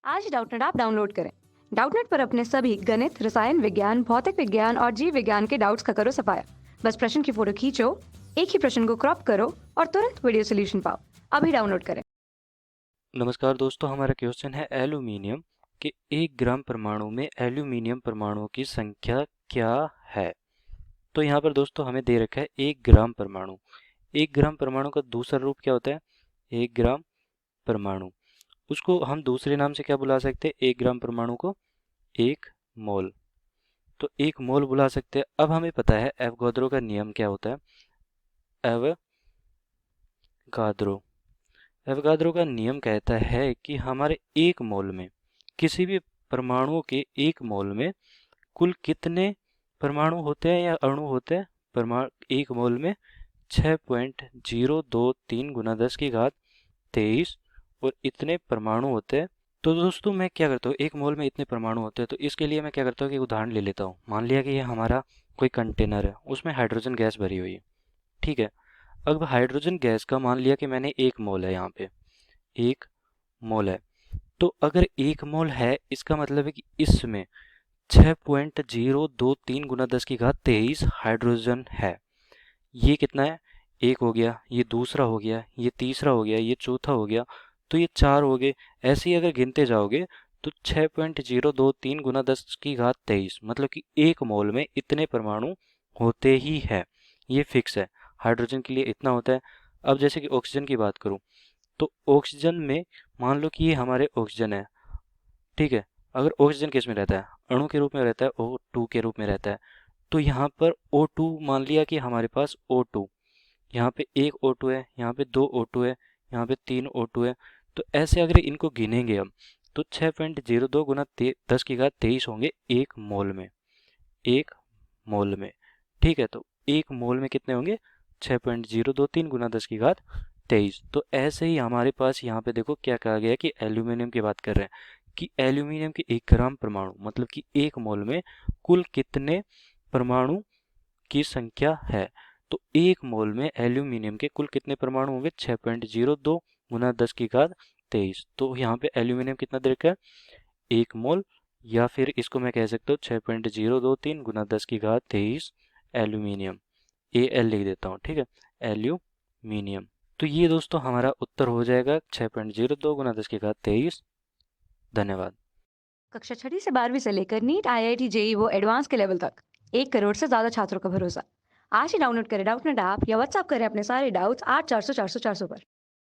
आज ही Doubtnut app download करें। Doubtnut पर अपने सभी गणित, रसायन विज्ञान, भौतिक विज्ञान और जीव विज्ञान के डाउट्स का करो सफाया। बस प्रश्न की फोटो खींचो, एक ही प्रश्न को क्रॉप करो और तुरंत वीडियो सोल्यूशन पाओ। अभी डाउनलोड करें। नमस्कार दोस्तों, हमारा क्वेश्चन है एल्यूमिनियम के 1 ग्राम परमाणु में एल्यूमिनियम परमाणुओं की संख्या क्या है। तो यहाँ पर दोस्तों हमें दे रखा है 1 ग्राम परमाणु। 1 ग्राम परमाणु का दूसरा रूप क्या होता है? 1 ग्राम परमाणु। उसको हम दूसरे नाम से क्या बुला सकते हैं? 1 ग्राम परमाणु को 1 मोल। तो 1 मोल बुला सकते हैं। अब हमें पता है एवोगाद्रो का नियम क्या होता है। एवोगाद्रो एवोगाद्रो का नियम कहता है कि हमारे 1 मोल में, किसी भी परमाणुओं के 1 मोल में कुल कितने परमाणु होते हैं या अणु होते हैं? परमाणु 1 मोल में 6.023 गुना 10 की घात 23 और इतने परमाणु होते हैं। तो दोस्तों मैं क्या करता हूँ, 1 मोल में इतने परमाणु होते हैं, तो इसके लिए मैं क्या करता हूँ कि उदाहरण ले लेता हूँ। मान लिया कि ये हमारा कोई कंटेनर है, उसमें हाइड्रोजन गैस भरी हुई है। ठीक है, अब हाइड्रोजन गैस का मान लिया कि मैंने 1 मोल है, यहाँ पे 1 मोल है। तो अगर 1 मोल है, इसका मतलब है कि इसमें 6.023 गुना 10 की घात 23 हाइड्रोजन है। ये कितना है? 1 हो गया, ये दूसरा हो गया, ये तीसरा हो गया, ये चौथा हो गया, तो ये 4 हो गए। ऐसे ही अगर गिनते जाओगे तो 6.023 गुना 10 की घात 23, मतलब कि 1 मोल में इतने परमाणु होते ही है। ये फिक्स है। हाइड्रोजन के लिए इतना होता है। अब जैसे कि ऑक्सीजन की बात करूं, तो ऑक्सीजन में मान लो कि ये हमारे ऑक्सीजन है। ठीक है, अगर ऑक्सीजन किस में रहता है? अणु के रूप में रहता है, O2 के रूप में रहता है। तो यहाँ पर O2 मान लिया कि हमारे पास O2, यहाँ पे 1 O2 है, यहाँ पे 2 O2 है, यहाँ पे 3 O2 है। तो ऐसे अगर इनको गिनेंगे हम, तो 6.02 गुना 10 की घात 23 होंगे 1 मोल में। 1 मोल में। ठीक है, तो 1 मोल में कितने होंगे? 6.023 गुना 10 की घात 23। तो ऐसे ही हमारे पास यहाँ पे देखो क्या कहा गया है कि एल्यूमिनियम की बात कर रहे हैं कि एल्यूमिनियम के 1 ग्राम परमाणु, मतलब कि 1 मोल में कुल कितने परमाणु की संख्या है। तो 1 मोल में एल्यूमिनियम के कुल कितने परमाणु होंगे? 6.02 गुना 10 की घात 23। तो यहाँ पे एल्यूमिनियम कितना दे रखा है? 1 मोल, या फिर इसको मैं कह सकता हूँ 6.023 गुना 10 की घात 23 एल्यूमिनियम। AL लिख देता हूँ, ठीक है, एल्यूमिनियम। तो ये दोस्तों हमारा उत्तर हो जाएगा 6.02 गुना 10 की घात 23। धन्यवाद। कक्षा 6वीं से 12वीं से लेकर नीट, IIT, JEE वो एडवांस के लेवल तक 1 करोड़ से ज्यादा छात्रों का भरोसा। आज ही डाउनलोड करें डाउटनेट ऐप या व्हाट्सएप करें अपने सारे डाउट्स 8400 400 400 पर।